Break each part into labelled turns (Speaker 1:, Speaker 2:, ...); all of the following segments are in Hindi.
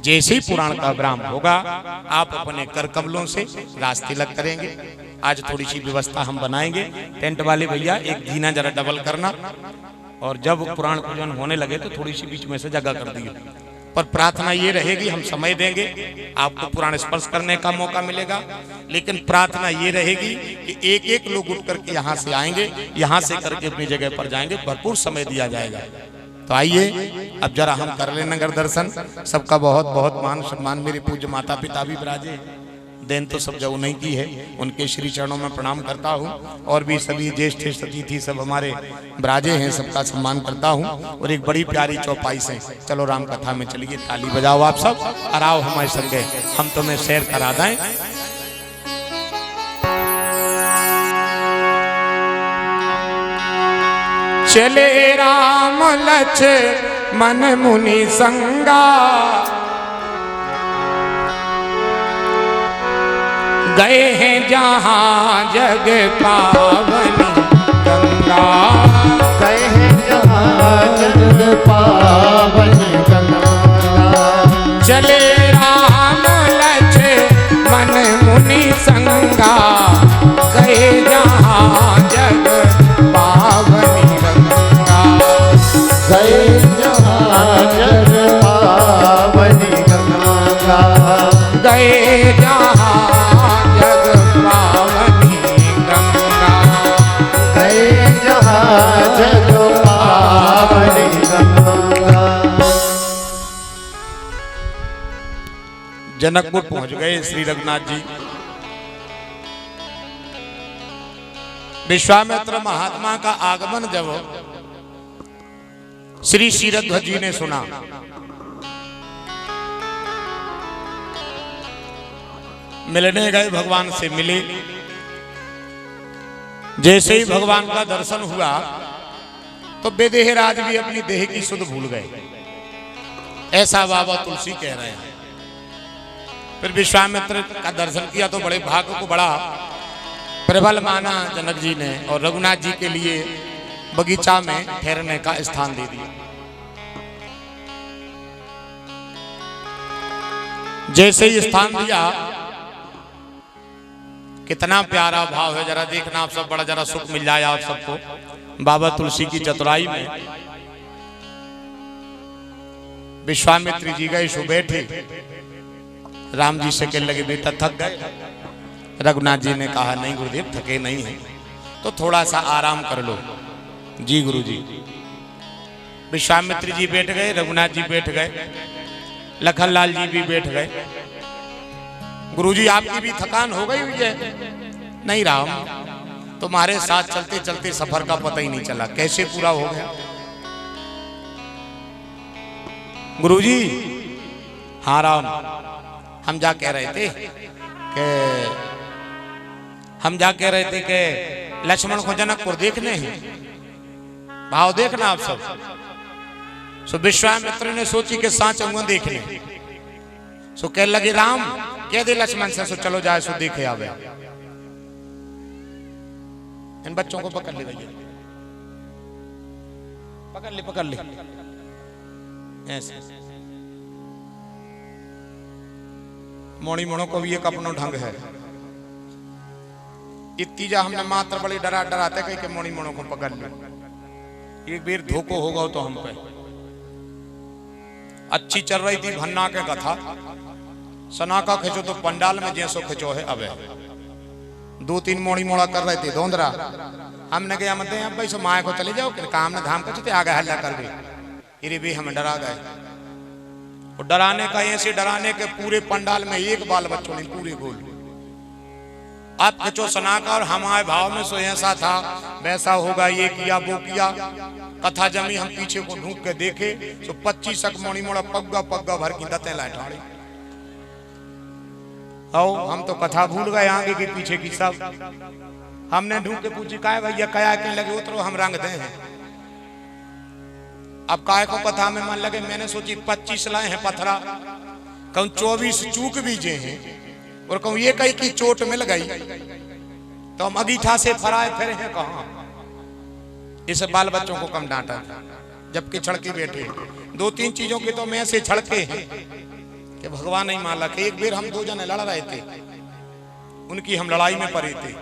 Speaker 1: जैसे ही पुराण का विराम होगा आप अपने कर कमलों से रास तिलक करेंगे। आज थोड़ी सी व्यवस्था हम बनाएंगे। टेंट वाले भैया एक जीना जरा डबल करना, और जब पुराण पूजन होने लगे तो थोड़ी सी बीच में से जगह कर दिए। पर प्रार्थना ये रहेगी, हम समय देंगे, आपको पुराण स्पर्श करने का मौका मिलेगा, लेकिन प्रार्थना ये रहेगी कि एक एक लोग उठ करके यहाँ से आएंगे, यहाँ से करके अपनी जगह पर जाएंगे, भरपूर समय दिया जाएगा। तो आइए अब जरा हम कर लें नगर दर्शन। सबका बहुत बहुत मान सम्मान। मेरे पूज्य माता पिता भी विराजे, देन तो सब जब नहीं की है, उनके श्री चरणों में प्रणाम करता हूँ। और भी सभी ज्येष्ठ अतिथि सब हमारे विराजे हैं, सबका सम्मान करता हूँ। और एक बड़ी प्यारी चौपाई से चलो राम कथा में चलिए, ताली बजाओ आप सब, और आओ हमारे संगे, हम तुम्हें शेयर करा दें। चले राम लक्ष्मण मुनि संगा, गए हैं जहाँ जग पावन गंगा,
Speaker 2: गए हैं जहाँ जग पावन गंगा।
Speaker 1: चले राम लक्ष्मण मुनि संगा, गए जहाँ जग पावन गंगा,
Speaker 2: गए जहाँ जग पावन गंगा,
Speaker 1: गए जहाँ जग पावनी गंगा,
Speaker 2: गए जहाँ जग पावन गंगा।
Speaker 1: जनकपुर पहुंच गए श्री रघुनाथ जी। विश्वामित्र महात्मा का आगमन जब श्री शीरध्वज जी ने सुना, मिलने गए, भगवान से मिले। जैसे ही भगवान का दर्शन हुआ तो बेदेहराज भी अपनी देह की सुध भूल गए, ऐसा बाबा तुलसी कह रहे हैं। फिर विश्वामित्र का दर्शन किया तो बड़े भाग्य को बड़ा प्रबल माना जनक जी ने, और रघुनाथ जी के लिए बगीचा में ठहरने का स्थान दे दिया। जैसे ही स्थान दिया, कितना प्यारा भाव है, जरा देखना आप सब, बड़ा जरा सुख मिल जाए आप सबको बाबा तुलसी की चतुराई में। विश्वामित्र जी गए, सो बैठे, राम जी से कहने लगे बेटा थक गए। रघुनाथ जी ने कहा नहीं गुरुदेव थके नहीं है, तो थोड़ा सा आराम कर लो। जी गुरु जी। विश्वामित्र जी बैठ गए, रघुनाथ जी बैठ गए, लखनलाल जी भी बैठ गए। गुरुजी आपकी भी थकान हो गई हुई है? नहीं राम, तुम्हारे साथ चलते चलते सफर का पता ही नहीं चला, कैसे पूरा हो गया। गुरुजी हाँ राम, हम जा कह रहे थे कि लक्ष्मण को जनकपुर देखने हैं, भाव देखना आप सब। सो विश्वामित्र ने सोची कि सांच देखने, सो कह लगे राम कह दे लक्ष्मण से, सो चलो जाए, सो देखे आवे। इन बच्चों को पकड़ ले भैया, पकड़ ले ऐसे। मोड़ी मोड़ों को भी एक अपनो ढंग है। इतनी जा हमने मात्र बड़ी डराते कहीं के मोड़ी मोड़ों को पकड़ लो, एक बार धोखो होगा तो हम पे। अच्छी चल रही थी भन्ना के कथा, सना का खिंचो तो पंडाल में जैसो खिंचो है। अब 2-3 मोड़ी मोड़ा कर रहे थे धोंधरा, हमने कहा मत अब भाई सो माए को चले जाओ, काम ने धाम कचते आ गए हल्ला कर गए। अरे भी हम डरा गए, और डराने का ऐसे डराने के पूरे पंडाल में एक बाल बच्चों ने पूरे गोल। आप खिंचो सना का, और हमारे भाव में सो ऐसा था वैसा होगा, ये किया वो किया। कथा जमी, हम पीछे को ढूंढ के देखे तो 25 मोड़ी मोड़ा पग्गा भर की दते लाए ठाड़े। आओ हम तो कथा भूल गए, आगे के पीछे की सब। हमने ढूंढ के पूछी काय भैया कया के लगे, उतरो हम रंग दे हैं। अब काय को कथा में मन लगे, मैंने सोची 25 लाए हैं पथरा, कहूं 24 चूक भी जे हैं, और कहूं ये कहीं की चोट मिल गई तो हम अगीठा से फराए फिर हैं कहां। इस बाल बच्चों को कम डांटा, जबकि छड़के बैठे। 2-3 चीजों की तो मैं से छड़के हैं, कि भगवान ही मालक। एक बार हम दो जने लड़ रहे थे, उनकी हम लड़ाई में पड़े थे।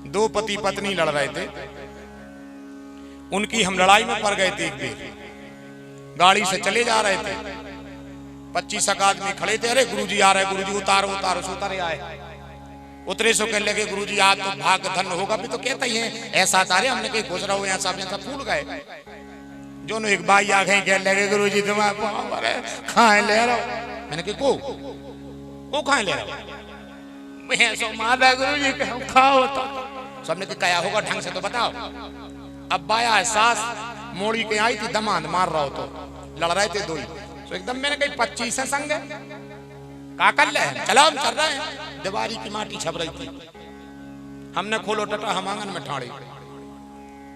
Speaker 1: दो पति पत्नी लड़ रहे थे, उनकी हम लड़ाई में पड़ गए थे। एक बार गाड़ी से चले जा रहे थे, 25 आदमी खड़े थे। अरे गुरुजी आ रहे, गुरुजी उतारो उतारो। सो उतारे आए, उतरे सो कहने लगे गुरुजी आज तो भाग धन होगा। भी तो कहते ही है ऐसा तारे, हमने कहीं घुस रहा हो यहाँ सब फूल गए। जो एक भाई आ गए कह लगे गुरुजी तुम खाए ले रहा हो। मैंने कहा को खाए ले रहा हो? सो मारा गुरुजी खाओ तो। सबने कहा होगा ढंग से तो बताओ। अब बाया सास मोड़ी के आई थी, दमाद मार रहा हो तो लड़ रहे थे दो ही। तो एकदम मैंने कही 25 है संग का कर ले, चलो हम कर रहे हैं। दीवारी की माटी छप रही थी, हमने खोलो टटा हम आंगन में ठाड़े।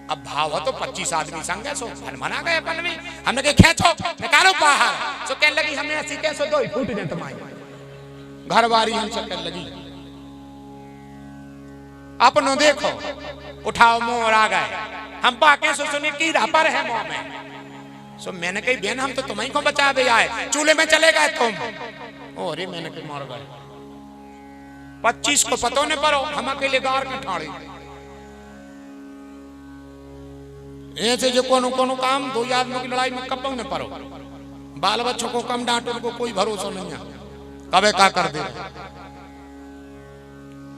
Speaker 1: अब भाव हो तो 25 आदमी संग है, सो मना गए अपन में। हमने कहा खेचो निकालो बाहर। सो कहने लगी हमें ऐसी कैसे दो फूट ने तुम्हारी घर बारी हमसे कहने लगी अपनो देखो उठाओ मोर आ गए। हम बाके सो सुनी की पर है मुंह में। सो मैंने कही बहन हम तो तुम्हें को बचा दे आए, चूल्हे में चले गए तुम। अरे मैंने कही मार गए 25 को पतो न पड़ो, हम अकेले गार के ठाड़े। ऐसे जो कोनो कोनो काम दो आदमियों की लड़ाई में कब न पड़ो। बाल बच्चों को कम डांटो, उनको कोई भरोसा नहीं है, कबे का कर दे।